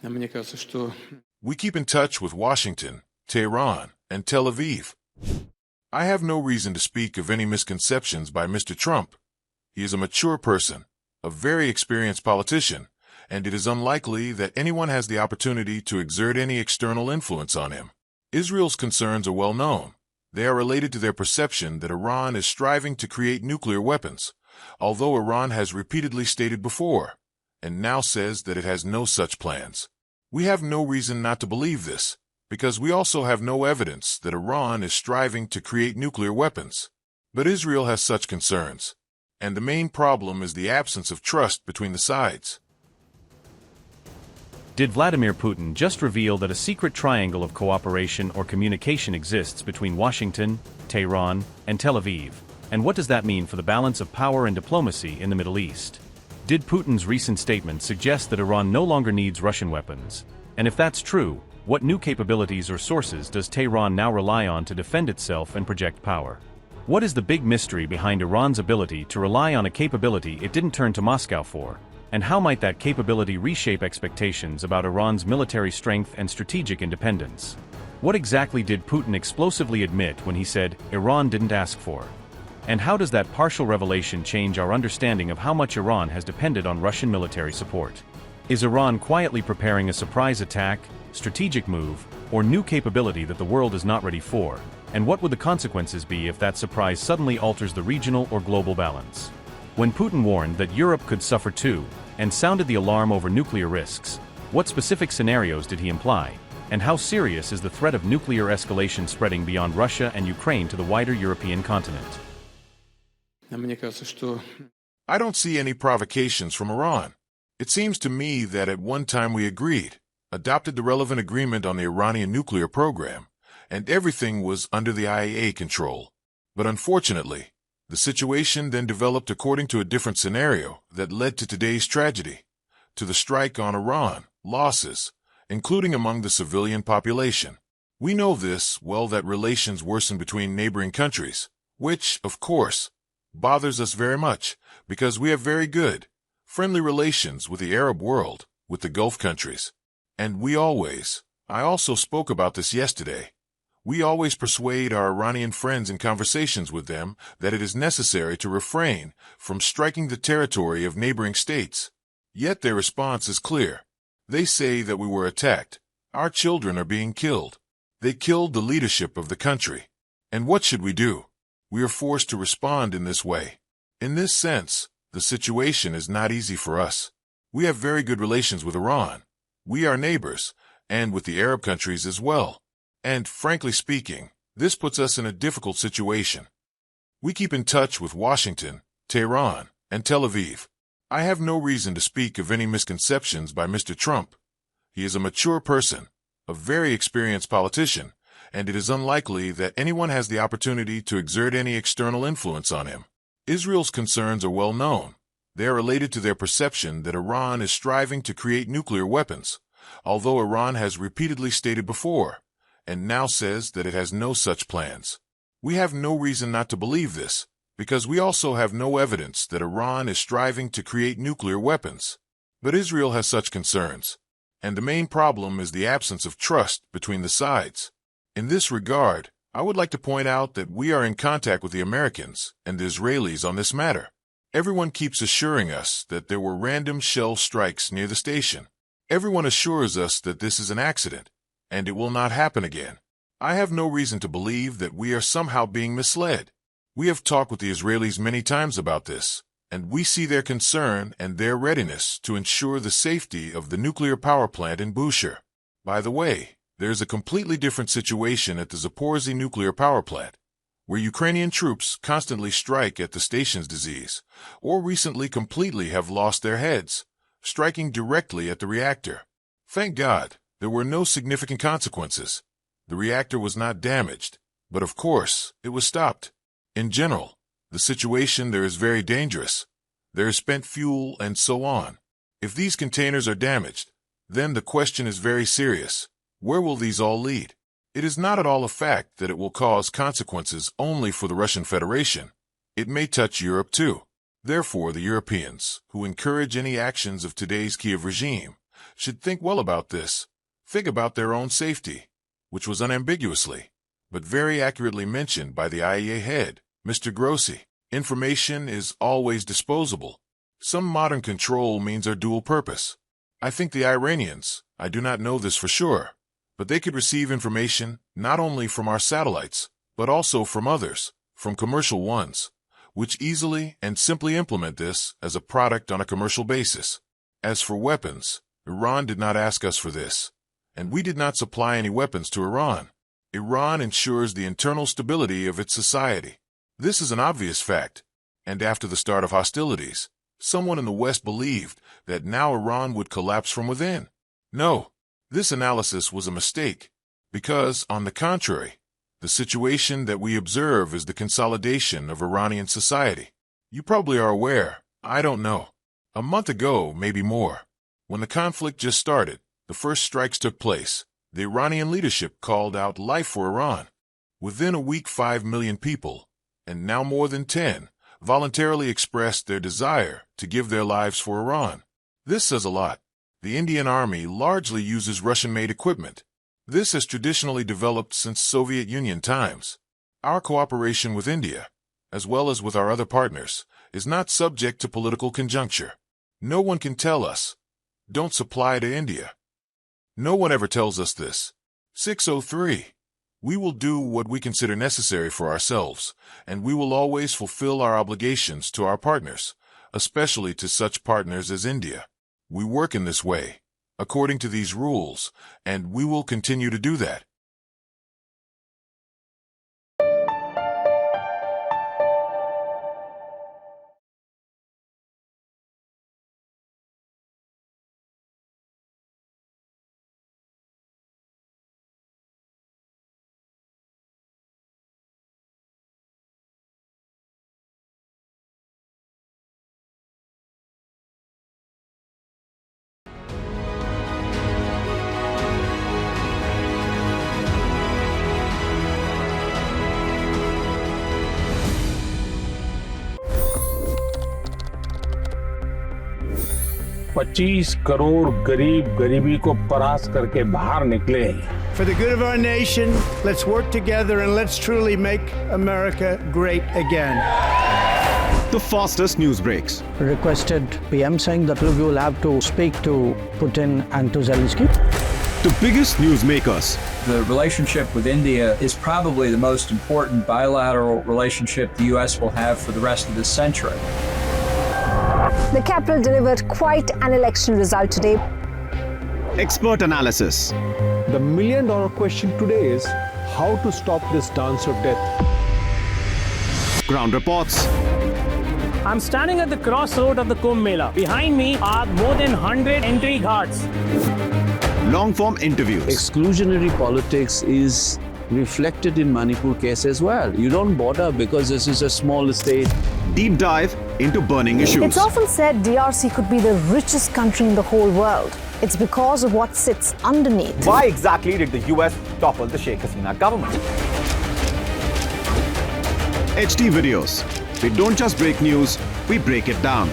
Мне кажется, что We keep in touch with Washington, Tehran, and Tel Aviv. I have no reason to speak of any misconceptions by Mr. Trump. He is a mature person, a very experienced politician, and it is unlikely that anyone has the opportunity to exert any external influence on him. Israel's concerns are well known. They are related to their perception that Iran is striving to create nuclear weapons, although Iran has repeatedly stated before, and now says that it has no such plans. We have no reason not to believe this, because we also have no evidence that Iran is striving to create nuclear weapons. But Israel has such concerns, and the main problem is the absence of trust between the sides. Did Vladimir Putin just reveal that a secret triangle of cooperation or communication exists between Washington, Tehran, and Tel Aviv? And what does that mean for the balance of power and diplomacy in the Middle East? Did Putin's recent statement suggest that Iran no longer needs Russian weapons? And if that's true, what new capabilities or sources does Tehran now rely on to defend itself and project power? What is the big mystery behind Iran's ability to rely on a capability it didn't turn to Moscow for? And how might that capability reshape expectations about Iran's military strength and strategic independence? What exactly did Putin explosively admit when he said, Iran didn't ask for? And how does that partial revelation change our understanding of how much Iran has depended on Russian military support? Is Iran quietly preparing a surprise attack, strategic move, or new capability that the world is not ready for? And what would the consequences be if that surprise suddenly alters the regional or global balance? When Putin warned that Europe could suffer too, and sounded the alarm over nuclear risks, what specific scenarios did he imply? And how serious is the threat of nuclear escalation spreading beyond Russia and Ukraine to the wider European continent? мне кажется, что I don't see any provocations from Iran. It seems to me that at one time we agreed, adopted the relevant agreement on the Iranian nuclear program, and everything was under the IAEA control. But unfortunately, the situation then developed according to a different scenario that led to today's tragedy, to the strike on Iran, losses, including among the civilian population. We know this well, that relations worsen between neighboring countries, which, of course, bothers us very much, because we have very good, friendly relations with the Arab world, with the Gulf countries. And I also spoke about this yesterday, we always persuade our Iranian friends in conversations with them that it is necessary to refrain from striking the territory of neighboring states. Yet their response is clear. They say that we were attacked. Our children are being killed. They killed the leadership of the country. And what should we do? We are forced to respond in this way. In this sense, the situation is not easy for us. We have very good relations with Iran. We are neighbors, and with the Arab countries as well. And, frankly speaking, this puts us in a difficult situation. We keep in touch with Washington, Tehran, and Tel Aviv. I have no reason to speak of any misconceptions by Mr. Trump. He is a mature person, a very experienced politician, and it is unlikely that anyone has the opportunity to exert any external influence on him. Israel's concerns are well known. They are related to their perception that Iran is striving to create nuclear weapons, although Iran has repeatedly stated before, and now says that it has no such plans. We have no reason not to believe this, because we also have no evidence that Iran is striving to create nuclear weapons. But Israel has such concerns, and the main problem is the absence of trust between the sides. In this regard, I would like to point out that we are in contact with the Americans and the Israelis on this matter. Everyone keeps assuring us that there were random shell strikes near the station. Everyone assures us that this is an accident, and it will not happen again. I have no reason to believe that we are somehow being misled. We have talked with the Israelis many times about this, and we see their concern and their readiness to ensure the safety of the nuclear power plant in Bushehr. By the way, there is a completely different situation at the Zaporizhzhia nuclear power plant, where Ukrainian troops constantly strike at the station's disease, or recently completely have lost their heads, striking directly at the reactor. Thank God, there were no significant consequences. The reactor was not damaged, but of course, it was stopped. In general, the situation there is very dangerous. There is spent fuel and so on. If these containers are damaged, then the question is very serious. Where will these all lead? It is not at all a fact that it will cause consequences only for the Russian Federation. It may touch Europe too. Therefore, the Europeans, who encourage any actions of today's Kiev regime, should think well about this, think about their own safety, which was unambiguously, but very accurately mentioned by the IAEA head, Mr. Grossi. Information is always disposable. Some modern control means are dual purpose. I think the Iranians, I do not know this for sure, but they could receive information not only from our satellites, but also from others, from commercial ones, which easily and simply implement this as a product on a commercial basis. As for weapons, Iran did not ask us for this, and we did not supply any weapons to Iran. Iran ensures the internal stability of its society. This is an obvious fact, and after the start of hostilities, someone in the West believed that now Iran would collapse from within. No, this analysis was a mistake, because, on the contrary, the situation that we observe is the consolidation of Iranian society. You probably are aware, I don't know. A month ago, maybe more, when the conflict just started, the first strikes took place. The Iranian leadership called out life for Iran. Within a week, 5 million people, and now more than 10, voluntarily expressed their desire to give their lives for Iran. This says a lot. The Indian Army largely uses Russian-made equipment. This has traditionally developed since Soviet Union times. Our cooperation with India, as well as with our other partners, is not subject to political conjuncture. No one can tell us, don't supply to India. No one ever tells us this. 603. We will do what we consider necessary for ourselves, and we will always fulfill our obligations to our partners, especially to such partners as India. We work in this way, according to these rules, and we will continue to do that. $25 crore गरीब गरीबी को परास्त करके बाहर निकले। For the good of our nation, let's work together and let's truly make America great again. The fastest news breaks. Requested PM saying that we will have to speak to Putin and to Zelensky. The biggest news makers. The relationship with India is probably the most important bilateral relationship the U.S. will have for the rest of this century. The capital delivered quite an election result today. Expert analysis. The million-dollar question today is how to stop this dance of death. Ground reports. I'm standing at the crossroad of the Kumbh Mela. Behind me are more than 100 entry ghats. Long-form interviews. Exclusionary politics is reflected in Manipur case as well. You don't bother because this is a small state. Deep dive into burning issues. It's often said DRC could be the richest country in the whole world. It's because of what sits underneath. Why exactly did the US topple the Sheikh Hasina government? HD videos. We don't just break news, we break it down.